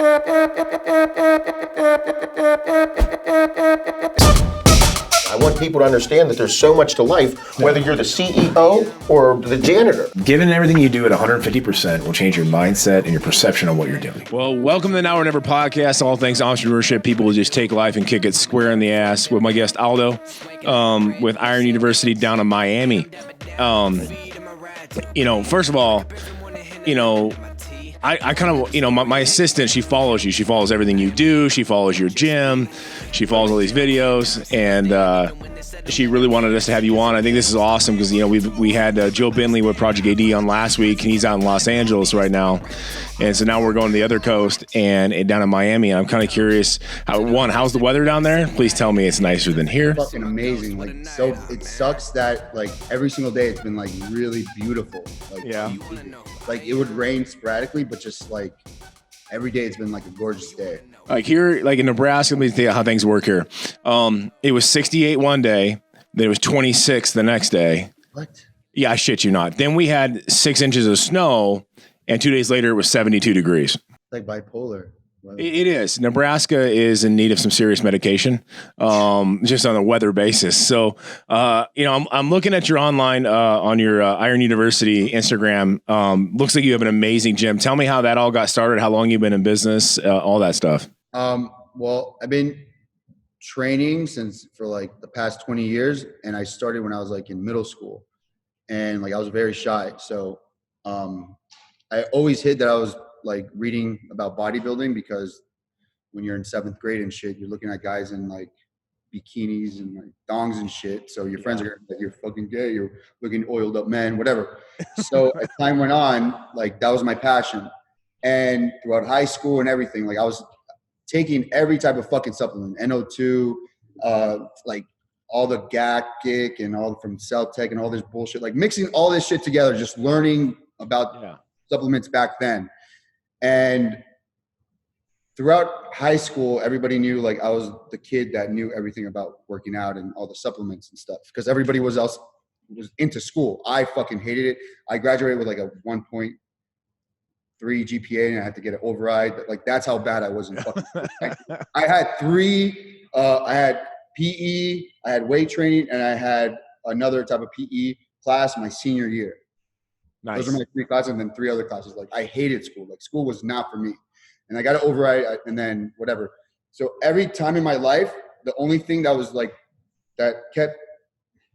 I want people to understand that there's so much to life, whether you're the CEO or the janitor. Giving everything you do at 150% will change your mindset and your perception of what you're doing. Well, welcome to the Now or Never podcast, all things entrepreneurship. People who just take life and kick it square in the ass, with my guest Aldo with Iron University down in Miami. First of all, I kind of, my assistant, she follows you. She follows everything you do. She follows your gym. She follows all these videos. And she really wanted us to have you on. I think this is awesome because, we had Joe Bentley with Project AD on last week, and he's out in Los Angeles right now. And so now we're going to the other coast and down in Miami. And I'm kind of curious, how's the weather down there? Please tell me it's nicer than here. Fucking amazing. So it sucks that every single day it's been really beautiful. It would rain sporadically, but just every day it's been a gorgeous day. Here, in Nebraska, let me tell you how things work here. It was 68 one day, then it was 26 the next day. What? Yeah, I shit you not. Then we had 6 inches of snow, and 2 days later it was 72 degrees. Like bipolar. It is. Nebraska is in need of some serious medication, just on a weather basis. So, I'm looking at your online on your Iron University Instagram. Looks like you have an amazing gym. Tell me how that all got started, how long you've been in business, all that stuff. Well, I've been training for the past 20 years, and I started when I was in middle school, and I was very shy. So, I always hid that I was reading about bodybuilding, because when you're in 7th grade and shit, you're looking at guys in bikinis and thongs and shit. So your friends are gonna you're fucking gay, you're looking oiled up man, whatever. So as time went on, that was my passion. And throughout high school and everything, I was taking every type of fucking supplement, NO2, all the GAC and all from Celtech and all this bullshit, mixing all this shit together, just learning about supplements back then. And throughout high school, everybody knew I was the kid that knew everything about working out and all the supplements and stuff, because everybody else was into school. I fucking hated it. I graduated with a 1.3 GPA, and I had to get an override. That's how bad I was in fucking school. I had I had PE, I had weight training, and I had another type of PE class my senior year. Nice. Those are my 3 classes, and then 3 other classes. I hated school. School was not for me. And I got to override, and then whatever. So every time in my life, the only thing that was that kept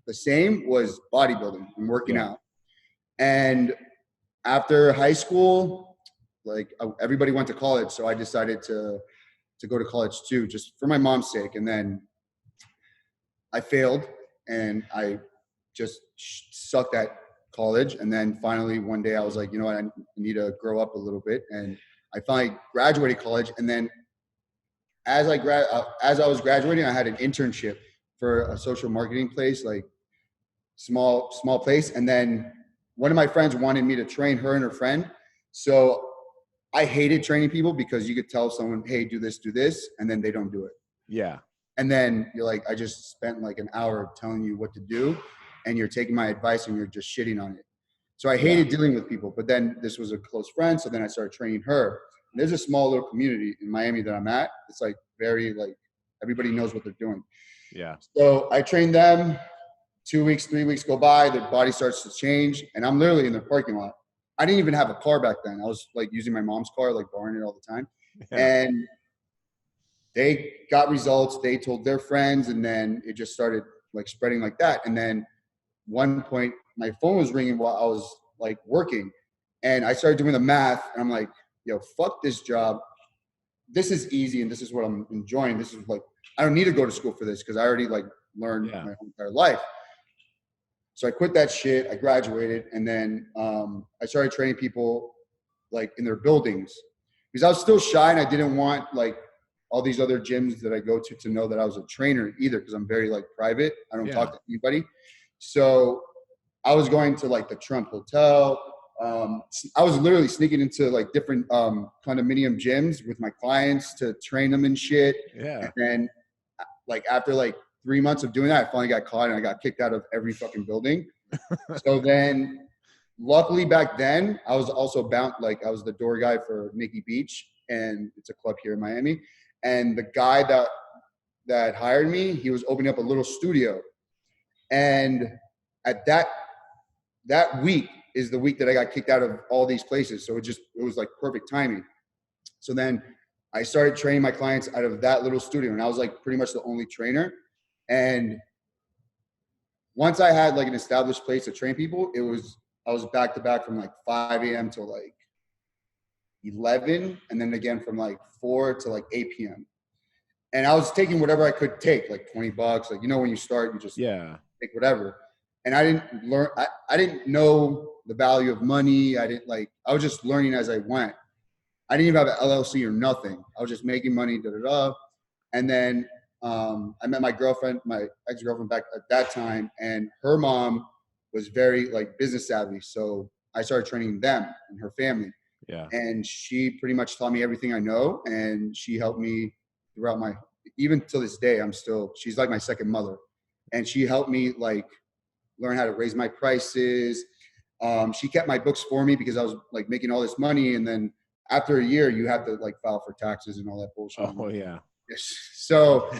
the same was bodybuilding and working out. And after high school, everybody went to college. So I decided to go to college too, just for my mom's sake. And then I failed, and I just sucked at college. And then finally one day I was I need to grow up a little bit, and I finally graduated college. And then as I was graduating, I had an internship for a social marketing place, small place. And then one of my friends wanted me to train her and her friend. So I hated training people, because you could tell someone, hey, do this, and then they don't do it. Yeah. And then you're I just spent an hour telling you what to do, and you're taking my advice and you're just shitting on it. So I hated dealing with people. But then this was a close friend, so then I started training her. And there's a small little community in Miami that I'm at. It's very everybody knows what they're doing. Yeah. So I trained them. 2 weeks, 3 weeks go by, their body starts to change, and I'm literally in the parking lot. I didn't even have a car back then. I was using my mom's car, borrowing it all the time. And they got results. They told their friends, and then it just started spreading like that. And then one point, my phone was ringing while I was working, and I started doing the math, and I'm yo, fuck this job. This is easy, and this is what I'm enjoying. This is I don't need to go to school for this, because I already learned my whole entire life. So I quit that shit. I graduated, and then I started training people in their buildings, because I was still shy, and I didn't want all these other gyms that I go to know that I was a trainer either, because I'm very private. I don't talk to anybody. So I was going to the Trump Hotel. I was literally sneaking into different condominium gyms with my clients to train them and shit. Yeah. And then after 3 months of doing that, I finally got caught, and I got kicked out of every fucking building. So then luckily back then I was also bound, I was the door guy for Nikki Beach. and it's a club here in Miami. And the guy that hired me, he was opening up a little studio. And at that week is the week that I got kicked out of all these places. So it was like perfect timing. So then I started training my clients out of that little studio, and I was like pretty much the only trainer. And once I had like an established place to train people, I was back to back from like 5 a.m. till like 11, and then again from like 4 to like 8 p.m. And I was taking whatever I could take, like $20. Like, you know, when you start, you just take whatever. And I didn't know the value of money. I was just learning as I went. I didn't even have an LLC or nothing. I was just making money, And then I met my girlfriend, my ex-girlfriend back at that time, and her mom was very like business savvy. So I started training them and her family. Yeah. And she pretty much taught me everything I know. And she helped me throughout even till this day, she's like my second mother. And she helped me like learn how to raise my prices. She kept my books for me because I was like making all this money. And then after a year, you have to like file for taxes and all that bullshit. Oh yeah. So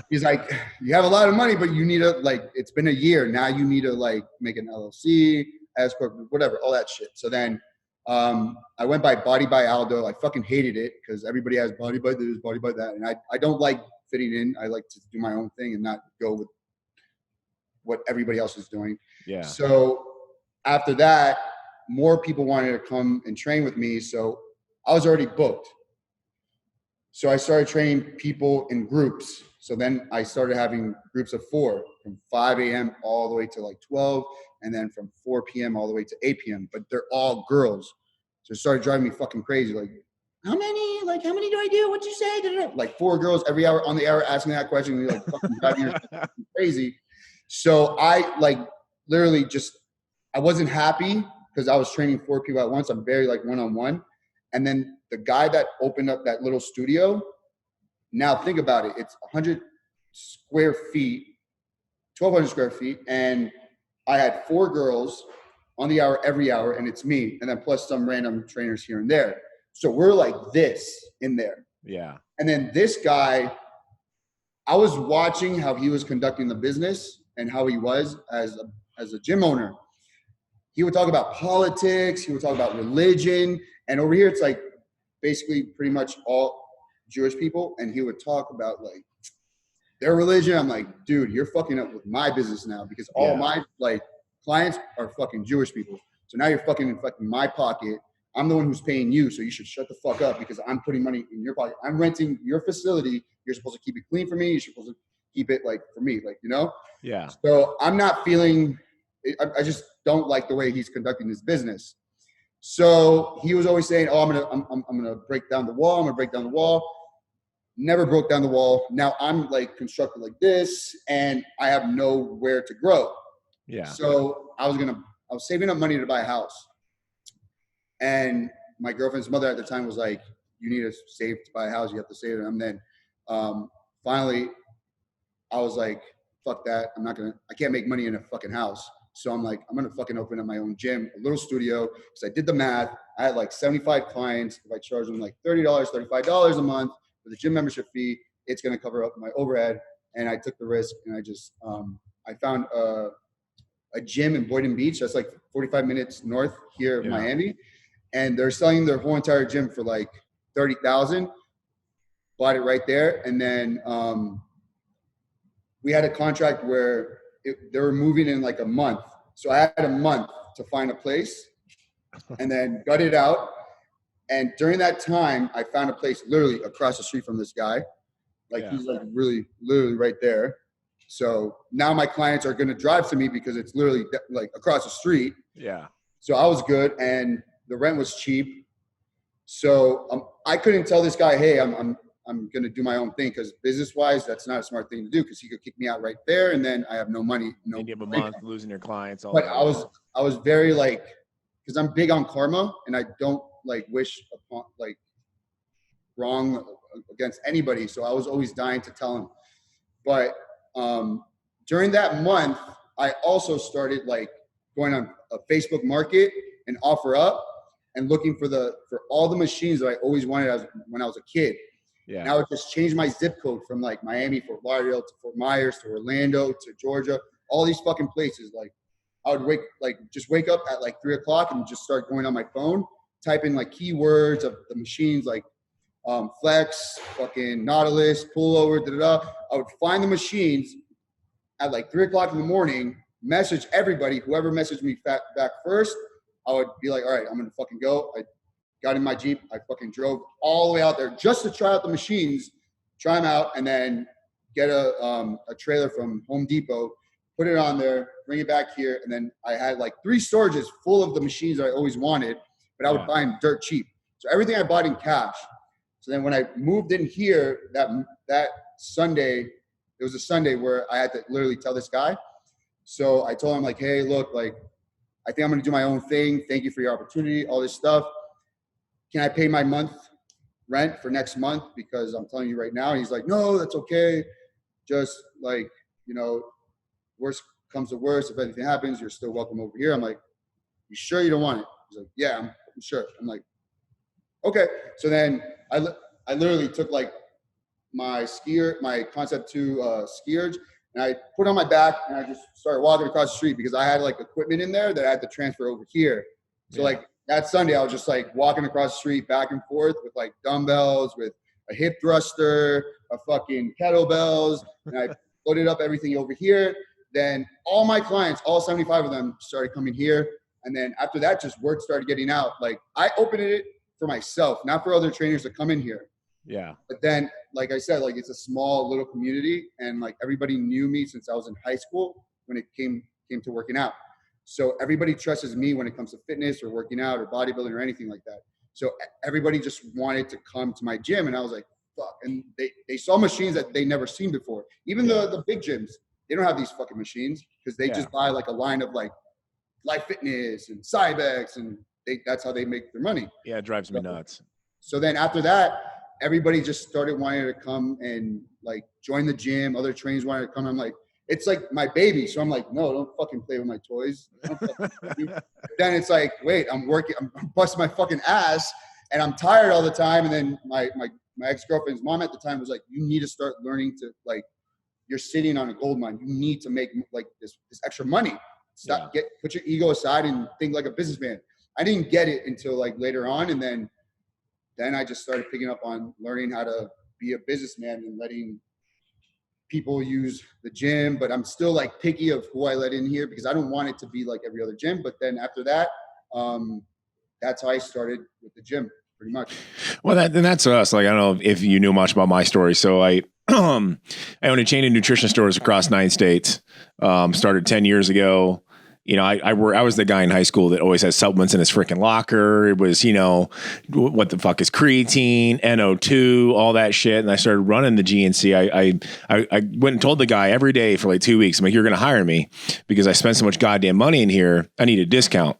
he's like, you have a lot of money, but you need to like, it's been a year. Now you need to like make an LLC, S corp, whatever, all that shit. So then I went by Body by Aldo. I fucking hated it because everybody has Body by this, Body by that. And I don't like fitting in. I like to do my own thing and not go with what everybody else is doing. Yeah. So after that, more people wanted to come and train with me. So I was already booked. So I started training people in groups. So then I started having groups of 4 from 5 a.m. all the way to like 12. And then from 4 p.m. all the way to 8 p.m. But they're all girls. So it started driving me fucking crazy. Like, how many do I do? What'd you say? Like 4 girls every hour on the hour asking that question. And you're like fucking driving yourself crazy. So I like literally I wasn't happy because I was training 4 people at once. I'm very like one-on-one. And then the guy that opened up that little studio, now think about it. It's 100 square feet, 1,200 square feet. And I had 4 girls on the hour, every hour, and it's me. And then plus some random trainers here and there. So we're like this in there. Yeah. And then this guy, I was watching how he was conducting the business and how he was as a gym owner. He would talk about politics. He would talk about religion. And over here, it's like basically pretty much all Jewish people. And he would talk about like their religion. I'm like, dude, you're fucking up with my business now because all my like clients are fucking Jewish people. So now you're fucking infecting my pocket. I'm the one who's paying you. So you should shut the fuck up because I'm putting money in your pocket. I'm renting your facility. You're supposed to keep it clean for me. You're supposed to keep it like for me, like, you know? Yeah. So I'm not feeling, I just don't like the way he's conducting his business. So he was always saying, oh, I'm gonna break down the wall. I'm gonna break down the wall. Never broke down the wall. Now I'm like constructed like this and I have nowhere to grow. Yeah. So I was saving up money to buy a house. And my girlfriend's mother at the time was like, you need to save to buy a house. You have to save it. And then finally I was like, fuck that. I can't make money in a fucking house. So I'm like, I'm going to fucking open up my own gym, a little studio. Because I did the math. I had like 75 clients. If I charge them like $30, $35 a month for the gym membership fee, it's going to cover up my overhead. And I took the risk and I just, I found a gym in Boynton Beach. That's like 45 minutes north here of Miami. And they're selling their whole entire gym for like $30,000. Bought it right there. And then we had a contract where they were moving in like a month. So I had a month to find a place and then gut it out. And during that time, I found a place literally across the street from this guy. Like he's like really, literally right there. So now my clients are going to drive to me because it's literally like across the street. Yeah. So I was good and the rent was cheap. So I couldn't tell this guy, hey, I'm going to do my own thing because business-wise, that's not a smart thing to do because he could kick me out right there and then I have no money. No. And you have a month losing your clients. But I was very like, because I'm big on karma and I don't like wish upon like wrong against anybody. So I was always dying to tell him. But during that month, I also started like going on a Facebook market and offer up. and looking for all the machines that I always wanted when I was a kid. Yeah. And I would just change my zip code from like Miami, Fort Lauderdale to Fort Myers to Orlando to Georgia, all these fucking places. Like I would wake up at like 3 o'clock and just start going on my phone, type in like keywords of the machines, like Flex, fucking Nautilus, pullover, I would find the machines at like 3 o'clock in the morning, message everybody, whoever messaged me back first. I would be like, all right, I'm going to fucking go. I got in my Jeep. I fucking drove all the way out there just to try out the machines, try them out, and then get a trailer from Home Depot, put it on there, bring it back here. And then I had like 3 storages full of the machines that I always wanted, but I would buy them dirt cheap. So everything I bought in cash. So then when I moved in here, that Sunday, it was a Sunday where I had to literally tell this guy. So I told him like, hey, look, like, I think I'm going to do my own thing. Thank you for your opportunity, all this stuff. Can I pay my month rent for next month? Because I'm telling you right now. He's like, no, that's okay. Just like, worst comes to worst. If anything happens, you're still welcome over here. I'm like, you sure you don't want it? He's like, yeah, I'm sure. I'm like, okay. So then I literally took like my Concept 2 skiers, and I put on my back and I just started walking across the street because I had like equipment in there that I had to transfer over here. So like that Sunday, I was just like walking across the street back and forth with like dumbbells, with a hip thruster, a fucking kettlebells, and I loaded up everything over here. Then all my clients, all 75 of them, started coming here. And then after that, just word started getting out. Like I opened it for myself, not for other trainers to come in here. Yeah. But then, like I said, like it's a small little community, and like everybody knew me since I was in high school when it came to working out. So everybody trusts me when it comes to fitness or working out or bodybuilding or anything like that. So everybody just wanted to come to my gym, and I was like, fuck. And they saw machines that they never seen before. Even the big gyms, they don't have these fucking machines because they just buy like a line of like Life Fitness and Cybex, and that's how they make their money. Yeah, it drives me nuts. So then after that, everybody just started wanting to come and like join the gym. Other trainers wanted to come. I'm like, it's like my baby. So I'm like, no, don't fucking play with my toys. Then it's like, wait, I'm busting my fucking ass and I'm tired all the time. And then my ex-girlfriend's mom at the time was like, you need to start learning to like, you're sitting on a gold mine. You need to make like this extra money. Put your ego aside and think like a businessman. I didn't get it until like later on. And then I just started picking up on learning how to be a businessman and letting people use the gym. But I'm still like picky of who I let in here because I don't want it to be like every other gym. But then after that, that's how I started with the gym pretty much. Well, that's us. Like, I don't know if you knew much about my story. So I own a chain of nutrition stores across 9 states. Started 10 years ago. I was the guy in high school that always had supplements in his freaking locker. It was, what the fuck is creatine, NO2, all that shit. And I started running the GNC. I went and told the guy every day for like 2 weeks, I'm like, you're going to hire me because I spent so much goddamn money in here. I need a discount.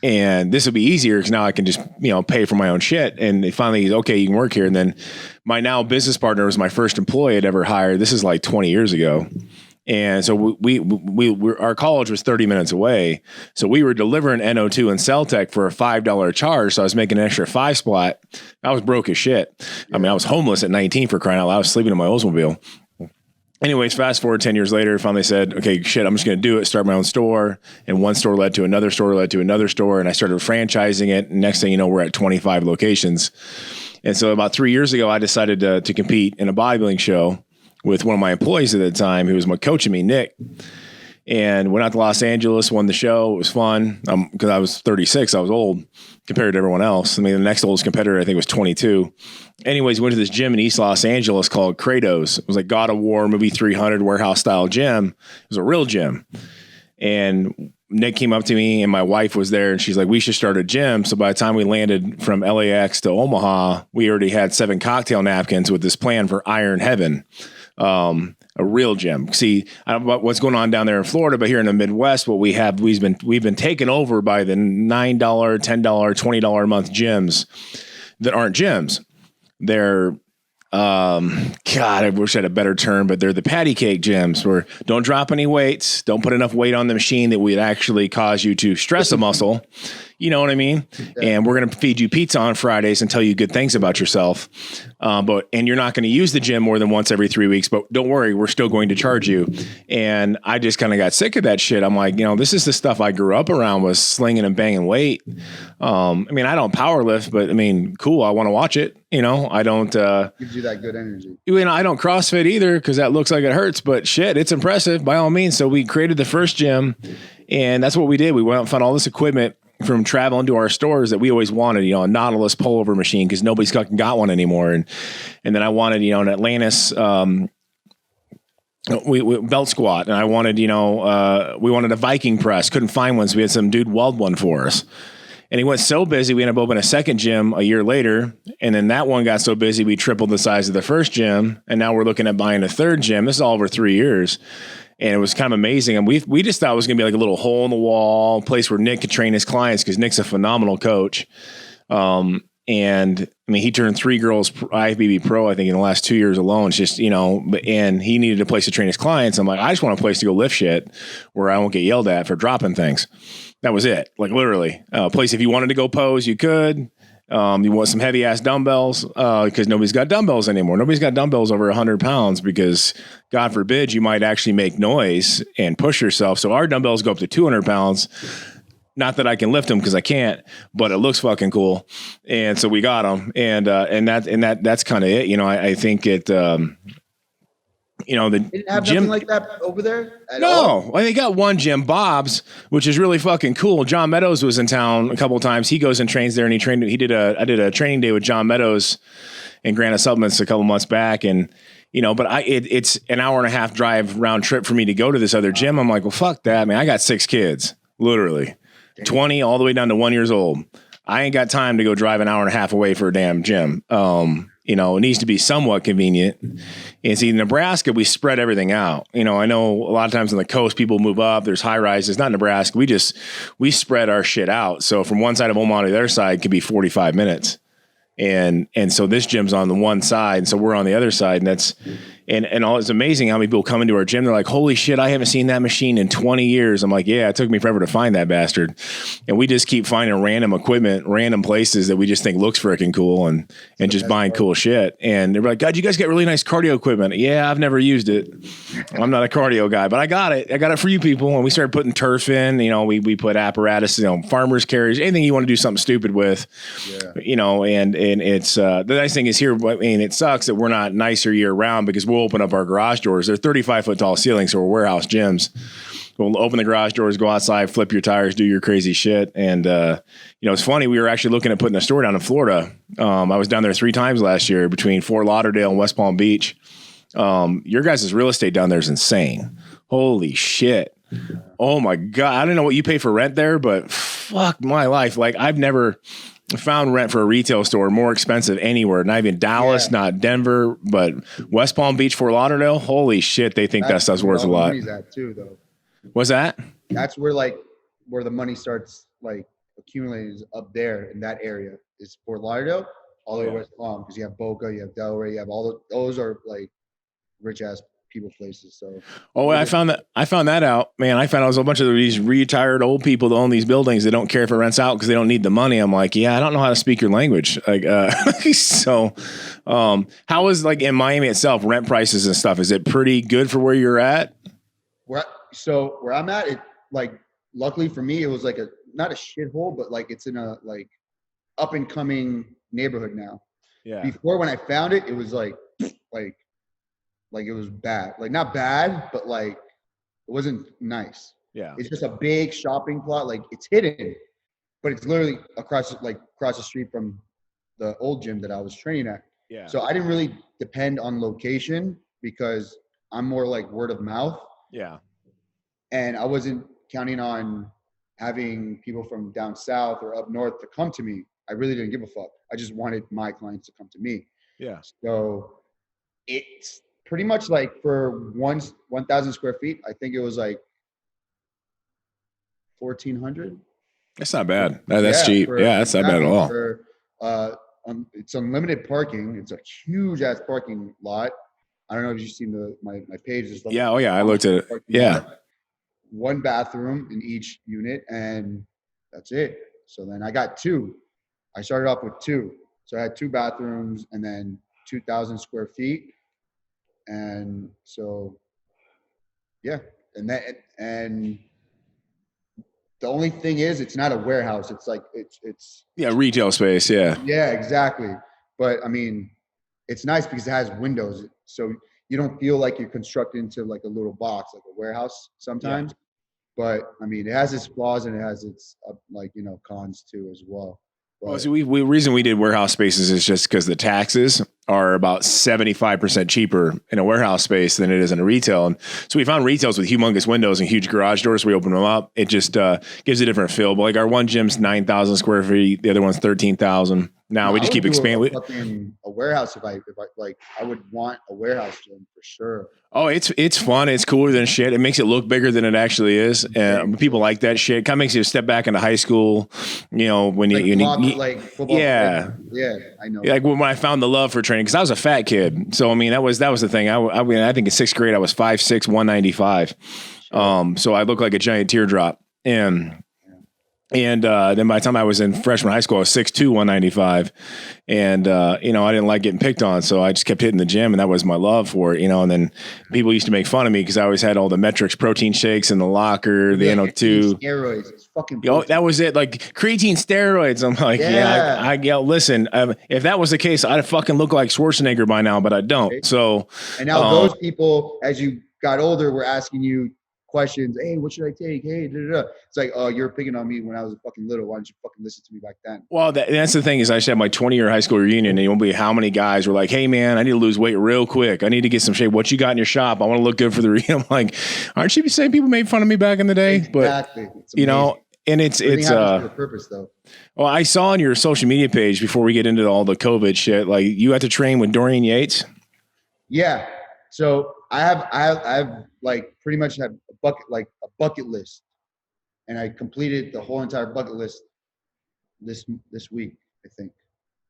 And this will be easier because now I can just, pay for my own shit. And they finally, okay, you can work here. And then my now business partner was my first employee I'd ever hired. This is like 20 years ago. And so our college was 30 minutes away. So we were delivering NO2 and Celtec for a $5 charge. So I was making an extra 5 splat. I was broke as shit. I mean, I was homeless at 19 for crying out loud. I was sleeping in my Oldsmobile. Anyways, fast forward 10 years later, finally said, okay, shit, I'm just going to do it, start my own store. And one store led to another store, led to another store. And I started franchising it. And next thing you know, we're at 25 locations. And so about 3 years ago, I decided to compete in a bodybuilding show with one of my employees at the time, who was coaching me, Nick. And went out to Los Angeles, won the show. It was fun because I was 36. I was old compared to everyone else. I mean, the next oldest competitor, I think, was 22. Anyways, went to this gym in East Los Angeles called Kratos. It was like God of War, movie 300 warehouse style gym. It was a real gym. And Nick came up to me and my wife was there and she's like, we should start a gym. So by the time we landed from LAX to Omaha, we already had 7 cocktail napkins with this plan for Iron Heaven. A real gym. See, I don't know about what's going on down there in Florida, but here in the Midwest, what we've been taken over by the $9, $10, $20 a month gyms that aren't gyms. They're, God, I wish I had a better term, but they're the patty cake gyms where don't drop any weights, don't put enough weight on the machine that would actually cause you to stress a muscle. You know what I mean? Yeah. And we're going to feed you pizza on Fridays and tell you good things about yourself. And you're not going to use the gym more than once every 3 weeks, but don't worry, we're still going to charge you. And I just kind of got sick of that shit. I'm like, this is the stuff I grew up around, was slinging and banging weight. I don't power lift, but cool. I want to watch it. I don't, Gives you that good energy. I don't CrossFit either, because that looks like it hurts, but shit, it's impressive by all means. So we created the first gym, and that's what we did. We went out and found all this equipment from traveling to our stores that we always wanted, a Nautilus pullover machine, because nobody's fucking got one anymore. And then I wanted, an Atlantis, we belt squat, and I wanted, we wanted a Viking press. Couldn't find one, so we had some dude weld one for us. And he went so busy, we ended up opening a second gym a year later. And then that one got so busy, we tripled the size of the first gym. And now we're looking at buying a third gym. This is all over 3 years. And it was kind of amazing. And we just thought it was going to be like a little hole in the wall place where Nick could train his clients, because Nick's a phenomenal coach. He turned 3 girls IFBB pro, I think, in the last 2 years alone. It's just, and he needed a place to train his clients. I'm like, I just want a place to go lift shit where I won't get yelled at for dropping things. That was it. Like, literally a place. If you wanted to go pose, you could. You want some heavy ass dumbbells, because nobody's got dumbbells anymore. Nobody's got dumbbells over 100 pounds, because God forbid you might actually make noise and push yourself. So our dumbbells go up to 200 pounds. Not that I can lift them, because I can't, but it looks fucking cool. And so we got them, and that's kind of it. I think it, the Didn't have gym, nothing like that over there at no, all? they got one gym, Bob's, which is really fucking cool. John Meadows was in town a couple of times. He goes and trains there, and I did a training day with John Meadows and Granite Supplements a couple months back. And, but it's an hour and a half drive round trip for me to go to this other gym. I'm like, well, fuck that. I got 6 kids, literally 20 all the way down to 1 year old. I ain't got time to go drive an hour and a half away for a damn gym. It needs to be somewhat convenient. And see, in Nebraska, we spread everything out. I know a lot of times on the coast, people move up. There's high rises. Not Nebraska. We spread our shit out. So from one side of Omaha to the other side could be 45 minutes. And so this gym's on the one side, and so we're on the other side, and that's it's amazing how many people come into our gym. They're like, holy shit, I haven't seen that machine in 20 years. I'm like, yeah, it took me forever to find that bastard. And we just keep finding random equipment, random places that we just think looks freaking cool, and just buying cool shit. And they're like, God, you guys got really nice cardio equipment. Yeah, I've never used it. I'm not a cardio guy, but I got it. I got it for you people. And we started putting turf in, we put apparatus, farmers carriers, anything you want to do something stupid with, and it's, the nice thing is here, it sucks that we're not nicer year round, because we'll open up our garage doors. They're 35-foot tall ceilings, so we're warehouse gyms. We'll open the garage doors, go outside, flip your tires, do your crazy shit. And, it's funny. We were actually looking at putting a store down in Florida. I was down there 3 times last year between Fort Lauderdale and West Palm Beach. Your guys' real estate down there is insane. Holy shit. Oh my God. I don't know what you pay for rent there, but fuck my life. Like, I've never found rent for a retail store more expensive anywhere. Not even Dallas, not Denver, but West Palm Beach, Fort Lauderdale. Holy shit. They think that stuff's worth a lot. That too, though. What's that? That's where the money starts accumulating, is up there in that area. Is Fort Lauderdale all the way West Palm, because you have Boca, you have Delray, you have those are rich ass people places. So I found that out, man. I found out there's a bunch of these retired old people that own these buildings that don't care if it rents out because they don't need the money. I'm like, yeah, I don't know how to speak your language. So how is in Miami itself, rent prices and stuff? Is it pretty good for where you're at? Where I'm at, it luckily for me, it was not a shithole, but it's in a up and coming neighborhood now. Yeah. Before, when I found it, it was it was bad. Not bad, but it wasn't nice. Yeah. It's just a big shopping plot. It's hidden, but it's literally across the street from the old gym that I was training at. Yeah. So I didn't really depend on location, because I'm more word of mouth. Yeah. And I wasn't counting on having people from down south or up north to come to me. I really didn't give a fuck. I just wanted my clients to come to me. Yeah. So it's pretty much for 1,000 square feet, I think it was 1,400. That's not bad. That's cheap. That's not bad at all. It's unlimited parking. It's a huge ass parking lot. I don't know if you've seen my page. Yeah. Oh yeah. I looked at it. Yeah. One bathroom in each unit, and that's it. So then I got 2. I started off with 2. So I had 2 bathrooms and then 2,000 square feet. And so, yeah. And the only thing is, it's not a warehouse. It's like, it's retail space. Yeah. Yeah, exactly. But I mean, it's nice because it has windows. So you don't feel like you're constructed into like a little box, like a warehouse sometimes. Yeah. But I mean, it has its flaws and it has its cons too as well. But, well, so reason we did warehouse spaces is just because the taxes are about 75% cheaper in a warehouse space than it is in a retail. And so we found retails with humongous windows and huge garage doors. We open them up. It just gives a different feel. But like our one gym's 9,000 square feet. The other one's 13,000. Now we just keep expanding. A warehouse, if I would want a warehouse gym for sure. Oh, it's fun. It's cooler than shit. It makes it look bigger than it actually is. And people like that shit. It kind of makes you step back into high school. You know, when like football. Yeah. Yeah, I know. Like when I found the love for training, because I was a fat kid. So I mean, that was the thing. I think in 6th grade I was 5'6", 195. Sure. So I looked like a giant teardrop. And then by the time I was in freshman high school, I was 6'2", 195. And, I didn't like getting picked on. So I just kept hitting the gym, and that was my love for it, And then people used to make fun of me because I always had all the Metrics protein shakes in the locker, the NO2. Steroids. It's fucking that was it. Like creatine steroids. I'm like, listen, if that was the case, I'd fucking look like Schwarzenegger by now, but I don't. Right. So. And now those people, as you got older, were asking you questions. Hey, what should I take? Hey, da, da, da. It's like, oh, you're picking on me when I was fucking little. Why didn't you fucking listen to me back then? Well, that's the thing is I should have my 20-year high school reunion, and you won't believe how many guys were like, hey, man, I need to lose weight real quick. I need to get some shape. What you got in your shop? I want to look good for the reunion. I'm like, aren't you saying people made fun of me back in the day? Exactly. But, and it's for a purpose though. Well, I saw on your social media page before we get into all the COVID shit, like you had to train with Dorian Yates. Yeah. So I have like pretty much had a bucket list, and I completed the whole entire bucket list this week. I think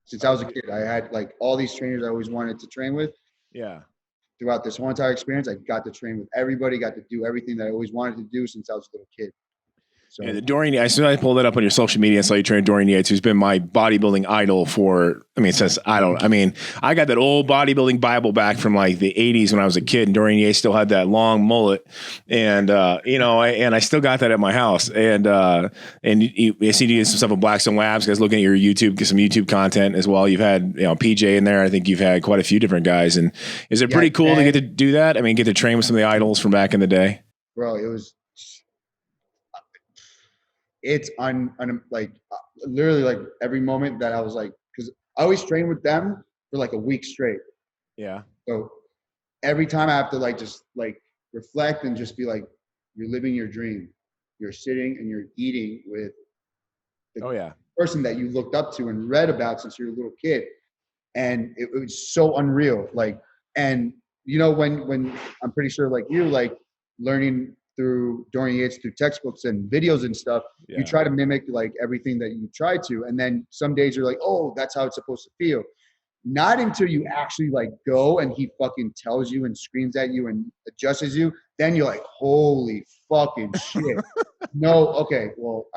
since I was a kid, I had like all these trainers I always wanted to train with. Yeah. Throughout this whole entire experience, I got to train with everybody, got to do everything that I always wanted to do since I was a little kid. So, yeah, the Dorian, as soon as I pulled that up on your social media and saw you train Dorian Yates, who's been my bodybuilding idol I got that old bodybuilding Bible back from like the 80s when I was a kid, and Dorian Yates still had that long mullet. And, I still got that at my house. And I see you do some stuff with Blackstone Labs, guys looking at your YouTube, get some YouTube content as well. You've had, PJ in there. I think you've had quite a few different guys. And is it pretty cool to get to do that? I mean, get to train with some of the idols from back in the day? Bro, it's literally like every moment that I was like, because I always train with them for like a week straight. Yeah. So every time I have to like just like reflect and just be like, you're living your dream. You're sitting and you're eating with the person that you looked up to and read about since you were a little kid. And it was so unreal. Like, and when I'm pretty sure like you, like learning through Dorian Yates, through textbooks and videos and stuff, you try to mimic like everything that you try to. And then some days you're like, oh, that's how it's supposed to feel. Not until you actually like go and he fucking tells you and screams at you and adjusts you. Then you're like, holy fucking shit. No. Okay. Well,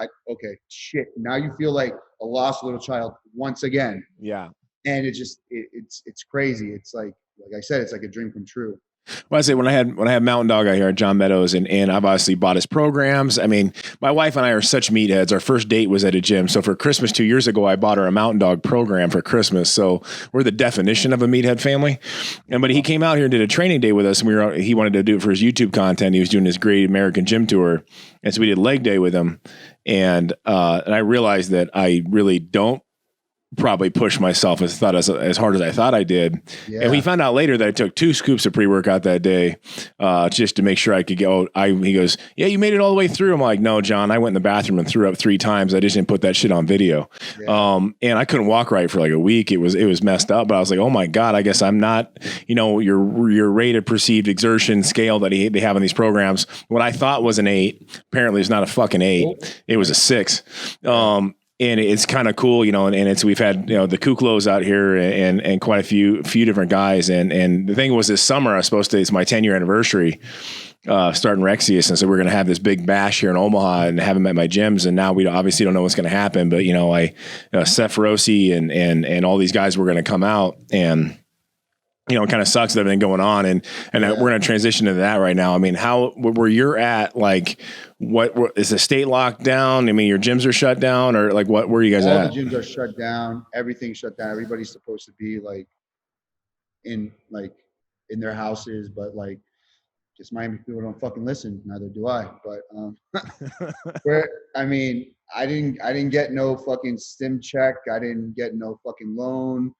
shit. Now you feel like a lost little child once again. Yeah. And it's crazy. It's like I said, it's like a dream come true. Well, I say when I had Mountain Dog out here at John Meadows, and I've obviously bought his programs. I mean, my wife and I are such meatheads. Our first date was at a gym. So for Christmas 2 years ago, I bought her a Mountain Dog program for Christmas. So we're the definition of a meathead family. But he came out here and did a training day with us, and he wanted to do it for his YouTube content. He was doing his Great American Gym Tour, and so we did leg day with him. And I realized that I really don't probably push myself as hard as I thought I did. Yeah. And we found out later that I took 2 scoops of pre-workout that day, just to make sure I could go. He goes, yeah, you made it all the way through. I'm like, no, John, I went in the bathroom and threw up 3 times. I just didn't put that shit on video. Yeah. And I couldn't walk right for like a week. It was messed up, but I was like, oh my God, I guess I'm not, your rate of perceived exertion scale that they have in these programs. What I thought was an 8, apparently it's not a fucking 8. It was a 6. And it's kind of cool, and we've had, the Kuklos out here and quite a few different guys. And the thing was this summer, it's my 10-year anniversary. starting Rexius, and so we're going to have this big bash here in Omaha and have them at my gyms. And now we obviously don't know what's going to happen, but Seth Feroci and all these guys were going to come out, and it kind of sucks with everything going on, and we're going to transition to that right now. I mean, where you're at, like, what is the state locked down? I mean, your gyms are shut down, or like where are you guys All at? the gyms are shut down. Everything's shut down. Everybody's supposed to be in their houses, but just Miami people don't fucking listen. Neither do I. But I didn't get no fucking stim check. I didn't get no fucking loan.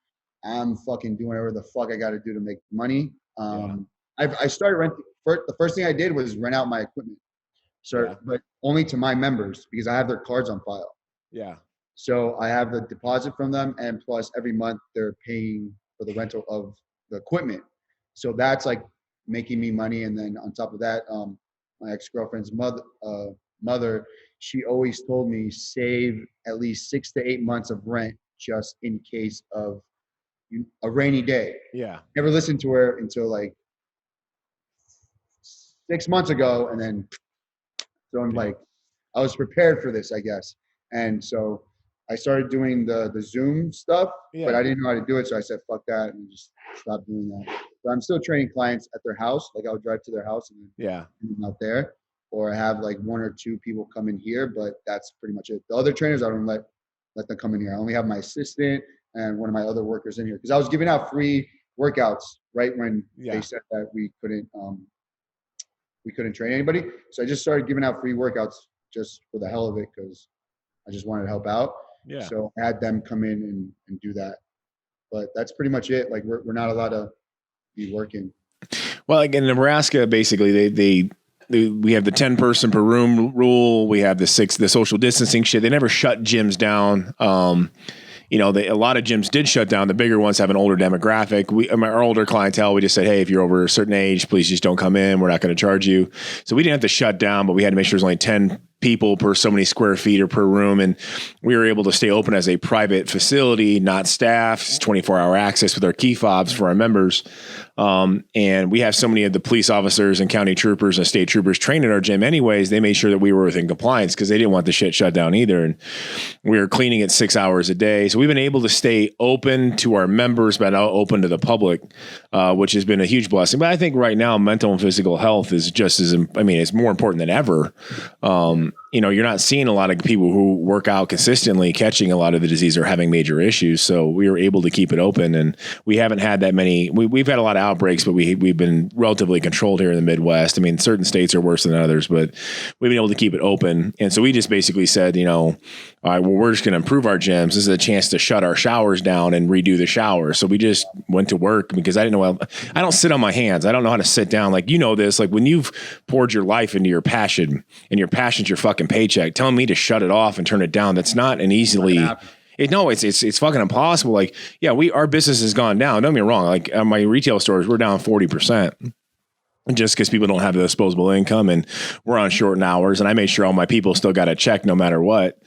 I'm fucking doing whatever the fuck I got to do to make money. I started renting. The first thing I did was rent out my equipment. But only to my members, because I have their cards on file. Yeah. So I have the deposit from them, and plus every month they're paying for the rental of the equipment. So that's like making me money. And then on top of that, my ex-girlfriend's mother, she always told me save at least 6 to 8 months of rent just in case of a rainy day. Yeah. Never listened to her until 6 months ago, and then so I'm I was prepared for this, I guess. And so I started doing the Zoom stuff, but I didn't know how to do it. So I said, fuck that, and just stopped doing that. But I'm still training clients at their house. Like I'll drive to their house and then I'm out there. Or I have 1 or 2 people come in here, but that's pretty much it. The other trainers, I don't let them come in here. I only have my assistant and one of my other workers in here. Because I was giving out free workouts right when they said that we couldn't train anybody. So I just started giving out free workouts just for the hell of it, because I just wanted to help out. Yeah. So I had them come in and do that. But that's pretty much it. Like we're not allowed to be working. Well, like in Nebraska, basically we have the 10 person per room rule. We have the social distancing shit. They never shut gyms down. A lot of gyms did shut down. The bigger ones have an older demographic. Our older clientele, we just said, hey, if you're over a certain age, please just don't come in. We're not going to charge you. So we didn't have to shut down, but we had to make sure there's only 10 people per so many square feet or per room. And we were able to stay open as a private facility, not staff, 24-hour access with our key fobs for our members. And we have so many of the police officers and county troopers and state troopers trained at our gym anyways. They made sure that we were within compliance because they didn't want the shit shut down either. And we were cleaning it 6 hours a day. So we've been able to stay open to our members, but now open to the public, which has been a huge blessing. But I think right now, mental and physical health is just it's more important than ever. You're not seeing a lot of people who work out consistently catching a lot of the disease or having major issues. So we were able to keep it open, and we haven't had that many. We've had a lot of outbreaks, but we've been relatively controlled here in the Midwest. I mean, certain states are worse than others, but we've been able to keep it open. And so we just basically said, all right, well, we're just going to improve our gyms. This is a chance to shut our showers down and redo the showers. So we just went to work because I didn't know. I don't sit on my hands. I don't know how to sit down. Like, this, like when you've poured your life into your passion and your passion's your fucking paycheck, telling me to shut it off and turn it down. That's not an easily. It's fucking impossible. Like, our business has gone down. Don't get me wrong. Like my retail stores, we're down 40%. Just because people don't have the disposable income and we're on short hours. And I made sure all my people still got a check no matter what.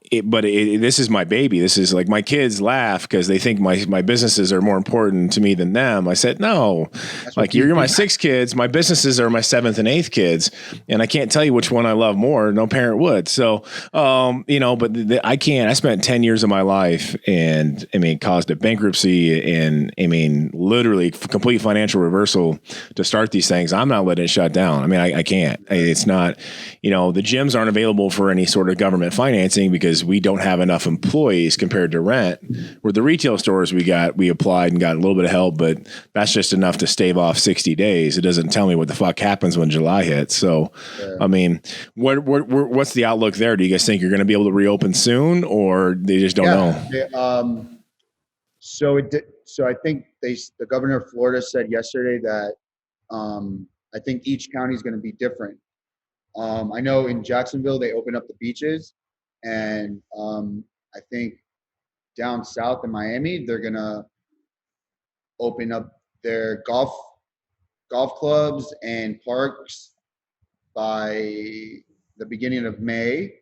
This is my baby. This is like my kids laugh because they think my businesses are more important to me than them. I said, no, like you're my 6 kids. My businesses are my 7th and 8th kids. And I can't tell you which one I love more. No parent would. So, I can't. I spent 10 years of my life and caused a bankruptcy and literally complete financial reversal to start these things. I'm not letting it shut down. I can't. It's not, the gyms aren't available for any sort of government financing because we don't have enough employees compared to rent. Where the retail stores we applied and got a little bit of help, but that's just enough to stave off 60 days. It doesn't tell me what the fuck happens when July hits. So, what's the outlook there? Do you guys think you're going to be able to reopen soon, or they just don't know? So I think the governor of Florida said yesterday that I think each county is going to be different. I know in Jacksonville they opened up the beaches. And I think down south in Miami, they're going to open up their golf clubs and parks by the beginning of May.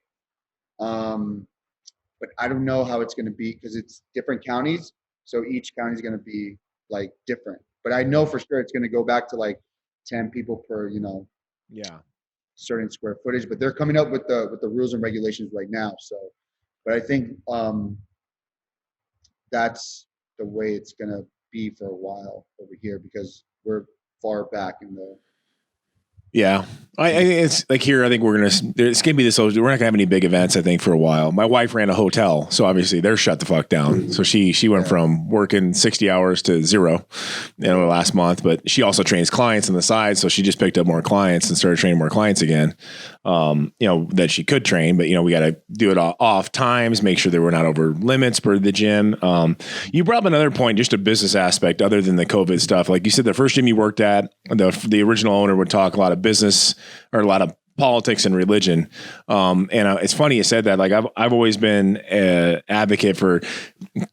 But I don't know how it's going to be because it's different counties. So each county is going to be different. but I know for sure it's going to go back to like 10 people per, Yeah. certain square footage, but they're coming up with the rules and regulations right now. So, but I think that's the way it's going to be for a while over here because we're far back in the. Yeah. I think it's like here, I think it's going to be this, we're not going to have any big events, I think, for a while. My wife ran a hotel, so obviously they're shut the fuck down. So she went from working 60 hours to 0, last month, but she also trains clients on the side. So she just picked up more clients and started training more clients again, that she could train, but we got to do it off times, make sure that we're not over limits for the gym. You brought up another point, just a business aspect other than the COVID stuff. Like you said, the first gym you worked at, the original owner would talk a lot of business or a lot of politics and religion. It's funny you said that. Like I've always been an advocate for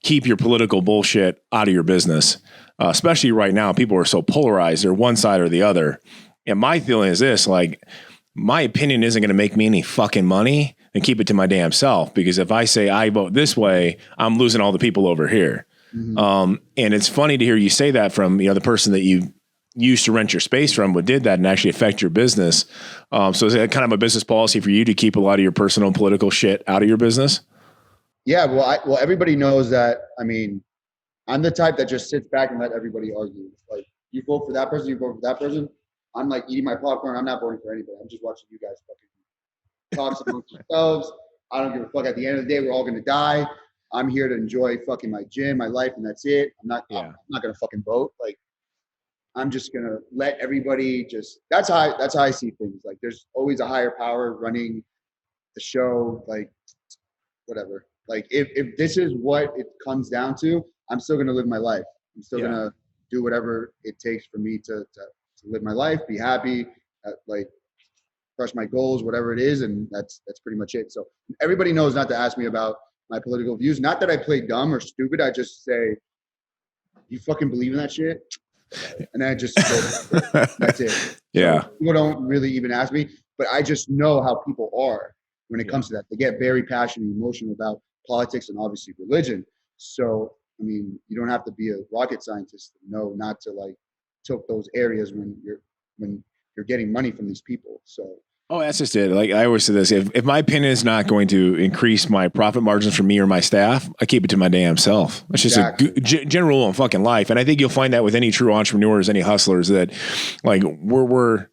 keep your political bullshit out of your business, especially right now. People are so polarized. They're one side or the other. And my feeling is this, like my opinion isn't going to make me any fucking money, and keep it to my damn self. Because if I say I vote this way, I'm losing all the people over here. Mm-hmm. And it's funny to hear you say that from, the person that you used to rent your space from, but did that and actually affect your business. So is that kind of a business policy for you to keep a lot of your personal and political shit out of your business? Yeah. Well, everybody knows that. I mean, I'm the type that just sits back and let everybody argue. Like you vote for that person, you vote for that person. I'm like eating my popcorn. I'm not voting for anybody. I'm just watching you guys fucking talk amongst yourselves. I don't give a fuck. At the end of the day, we're all going to die. I'm here to enjoy fucking my gym, my life, and that's it. I'm not going to fucking vote. Like, I'm just gonna let everybody that's how I see things. Like there's always a higher power running the show, like whatever. Like if this is what it comes down to, I'm still gonna live my life. I'm still gonna do whatever it takes for me to live my life, be happy, like crush my goals, whatever it is, and that's pretty much it. So everybody knows not to ask me about my political views. Not that I play dumb or stupid. I just say, you fucking believe in that shit? And then I just go, that's it. Yeah. So people don't really even ask me, but I just know how people are when it comes to that. They get very passionate and emotional about politics and obviously religion. So, I mean, you don't have to be a rocket scientist to know not to like tilt those areas when you're getting money from these people. So. Oh, that's just it. Like I always say this, if my opinion is not going to increase my profit margins for me or my staff, I keep it to my damn self. It's just a general rule in fucking life. And I think you'll find that with any true entrepreneurs, any hustlers, that like we're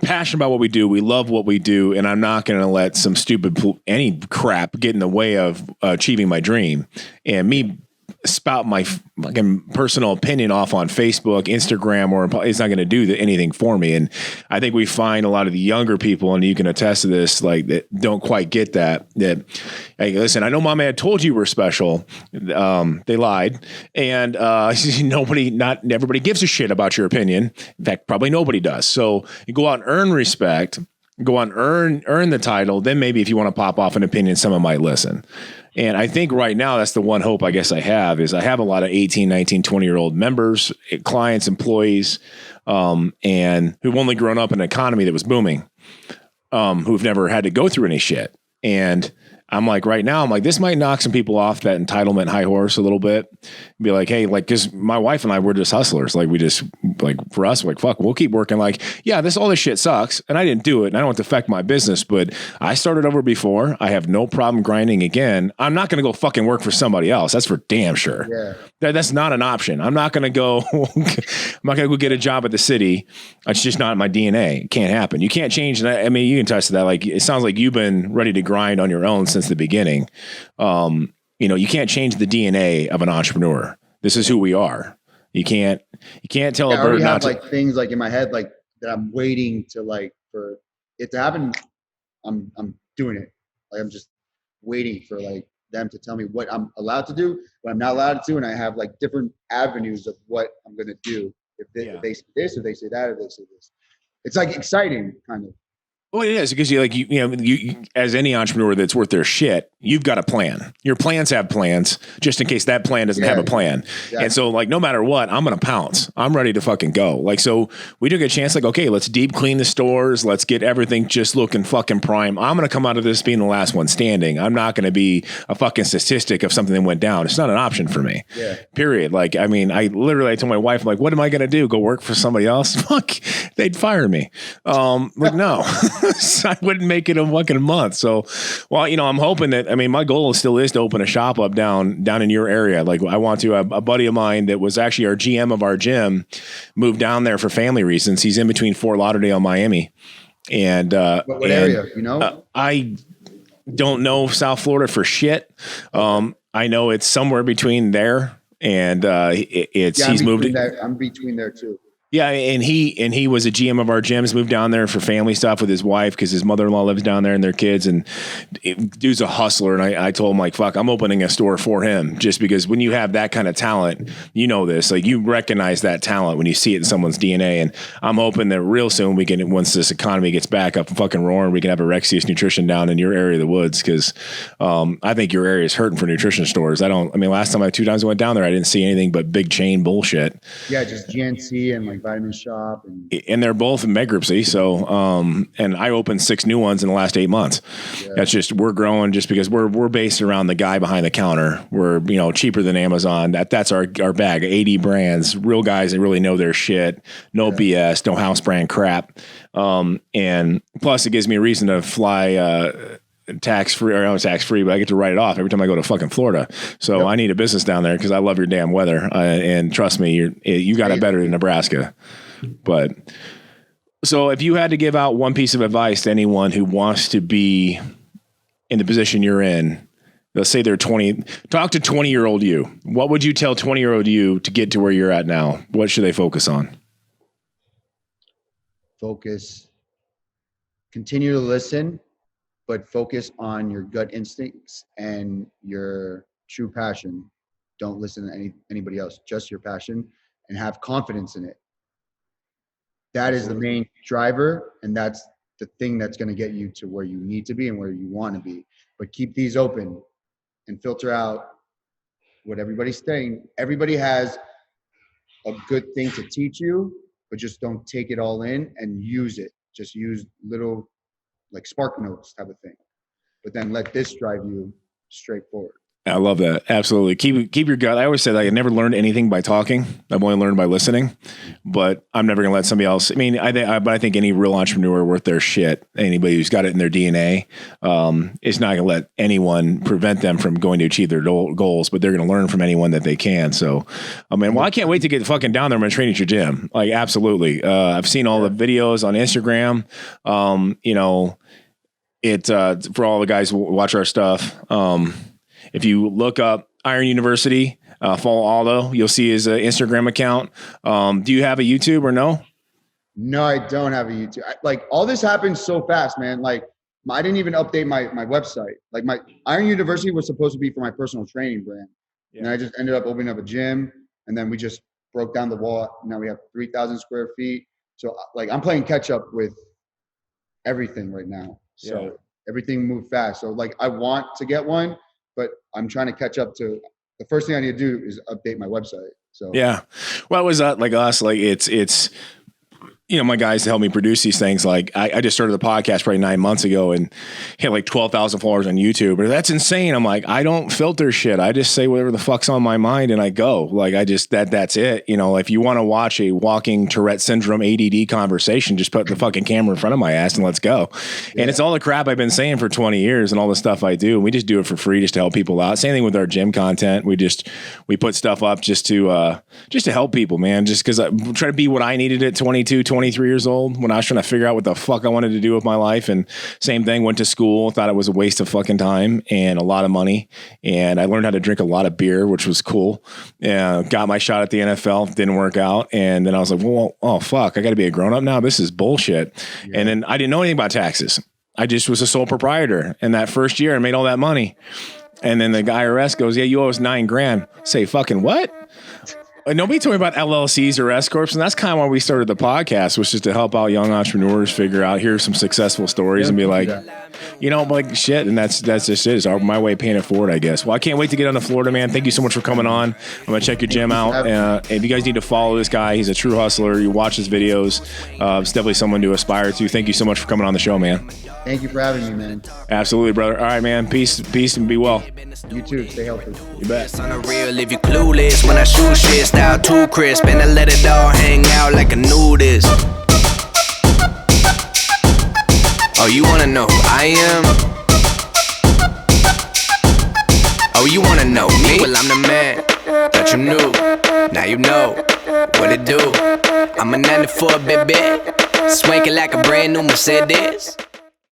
passionate about what we do. We love what we do. And I'm not going to let some any crap get in the way of achieving my dream. And me spout my personal opinion off on Facebook, Instagram, or it's not going to do anything for me. And I think we find a lot of the younger people, and you can attest to this, like that don't quite get that, hey, listen, I know Mom had told you were special. They lied. And not everybody gives a shit about your opinion. In fact, probably nobody does. So you go out and earn respect, go out and earn the title. Then maybe if you want to pop off an opinion, someone might listen. And I think right now, that's the one hope I guess I have is I have a lot of 18, 19, 20-year-old members, clients, employees, and who've only grown up in an economy that was booming, who've never had to go through any shit. And I'm like, right now, I'm like, this might knock some people off that entitlement high horse a little bit. Be like, hey, like, cause my wife and I, we're just hustlers. Like we just like, for us, like, fuck, we'll keep working. Like, yeah, all this shit sucks. And I didn't do it and I don't want to affect my business, but I started over before. I have no problem grinding again. I'm not going to go fucking work for somebody else. That's for damn sure. Yeah. That's not an option. I'm not going to go, get a job at the city. It's just not my DNA. It can't happen. You can't change that. I mean, you can touch that. Like, it sounds like you've been ready to grind on your own since the beginning. You can't change the DNA of an entrepreneur. This is who we are. You can't tell a bird not to. Like things like in my head, like that I'm waiting to like for it to happen. I'm doing it. Like I'm just waiting for like them to tell me what I'm allowed to do, what I'm not allowed to do. And I have like different avenues of what I'm going to do. If they say this, if they say that, if they say this, it's like exciting kind of. Well, it is because you as any entrepreneur that's worth their shit, you've got a plan. Your plans have plans just in case that plan doesn't have a plan. Exactly. And so like, no matter what, I'm going to pounce. I'm ready to fucking go. Like, so we took a chance like, okay, let's deep clean the stores. Let's get everything just looking fucking prime. I'm going to come out of this being the last one standing. I'm not going to be a fucking statistic of something that went down. It's not an option for me. Yeah. Period. Like, I mean, I told my wife, I'm like, what am I going to do? Go work for somebody else? Fuck, they'd fire me. Like, no. I wouldn't make it a fucking month. So, well, I'm hoping that, I mean, my goal still is to open a shop up down in your area. Like I want to, a buddy of mine that was actually our GM of our gym moved down there for family reasons. He's in between Fort Lauderdale and Miami. And, what area, I don't know South Florida for shit. I know it's somewhere between there and, he's moved. I'm between there too. Yeah, and he was a GM of our gyms, moved down there for family stuff with his wife because his mother-in-law lives down there and their kids. And dude's a hustler. And I told him, like, fuck, I'm opening a store for him just because when you have that kind of talent, this, like you recognize that talent when you see it in someone's DNA. And I'm hoping that real soon we can, once this economy gets back up and fucking roaring, we can have a Rexius nutrition down in your area of the woods because I think your area is hurting for nutrition stores. Last time 2 times I went down there, I didn't see anything but big chain bullshit. Yeah, just GNC and like Vitamin Shop, and they're both in bankruptcy. So, and I opened 6 new ones in the last 8 months. Yeah. That's just we're growing just because we're based around the guy behind the counter. We're cheaper than Amazon. That's our bag. 80 brands, real guys that really know their shit. No BS, no house brand crap. And plus, it gives me a reason to fly. Tax-free, or not tax-free, but I get to write it off every time I go to fucking Florida. So I need a business down there because I love your damn weather. And trust me, you got it better than Nebraska. But so if you had to give out one piece of advice to anyone who wants to be in the position you're in, let's say they're 20, talk to 20-year-old you. What would you tell 20-year-old you to get to where you're at now? What should they focus on? Continue to listen, but focus on your gut instincts and your true passion. Don't listen to anybody else, just your passion, and have confidence in it. That is the main driver, and that's the thing that's going to get you to where you need to be and where you want to be. But keep these open and filter out what everybody's saying. Everybody has a good thing to teach you, but just don't take it all in and use it. Just use little like spark notes type of thing, but then let this drive you straight forward. I love that. Absolutely. Keep your gut. I always say that I never learned anything by talking. I've only learned by listening, but I'm never going to let somebody else. I mean, I think any real entrepreneur worth their shit, anybody who's got it in their DNA, is not going to let anyone prevent them from going to achieve their goals, but they're going to learn from anyone that they can. So, I can't wait to get fucking down there and train at your gym. Like, absolutely. I've seen all the videos on Instagram. For all the guys who watch our stuff, if you look up Iron University, follow Aldo, you'll see his Instagram account. Do you have a YouTube or no? No, I don't have a YouTube. All this happened so fast, man. Like, I didn't even update my website. Like, my Iron University was supposed to be for my personal training brand. Yeah. And I just ended up opening up a gym, and then we just broke down the wall. Now we have 3,000 square feet. So, I'm playing catch up with everything right now. So everything moved fast. So, I want to get one, but I'm trying to catch up to. The first thing I need to do is update my website. So yeah, well, it was like us. Like it's my guys to help me produce these things. Like I just started the podcast probably 9 months ago and hit like 12,000 followers on YouTube. But that's insane. I'm like, I don't filter shit. I just say whatever the fuck's on my mind and I go. Like I just that's it. If you want to watch a walking Tourette syndrome ADD conversation, just put the fucking camera in front of my ass and let's go. Yeah. And it's all the crap I've been saying for 20 years and all the stuff I do. And we just do it for free just to help people out. Same thing with our gym content. We put stuff up just to help people, man. Just because I try to be what I needed at 22, 23 years old when I was trying to figure out what the fuck I wanted to do with my life. And same thing, went to school, thought it was a waste of fucking time and a lot of money. And I learned how to drink a lot of beer, which was cool. Got my shot at the NFL, didn't work out. And then I was like, well, oh fuck, I got to be a grown up now. This is bullshit. Yeah. And then I didn't know anything about taxes. I just was a sole proprietor. And that first year I made all that money. And then the IRS goes, yeah, you owe us $9,000. Say fucking what? Nobody told me about LLCs or S corps, and that's kind of why we started the podcast, was just to help out young entrepreneurs figure out, hear some successful stories, and be like, you know, like shit, and that's just it. It's my way of paying it forward, I guess. Well, I can't wait to get on to Florida, man. Thank you so much for coming on. I'm gonna check your gym out. If you guys need to follow this guy, he's a true hustler. You watch his videos. It's definitely someone to aspire to. Thank you so much for coming on the show, man. Thank you for having me, man. Absolutely, brother. All right, man. Peace, and be well. You too. Stay healthy. You bet. On the real, if you clueless, when I shoot shit, style too crisp, and I let it all hang out like a nudist. Oh, you wanna know who I am? Oh, you wanna know me? Well, I'm the man that you knew. Now you know what it do. I'm a 94, baby. Swanking like a brand new Mercedes.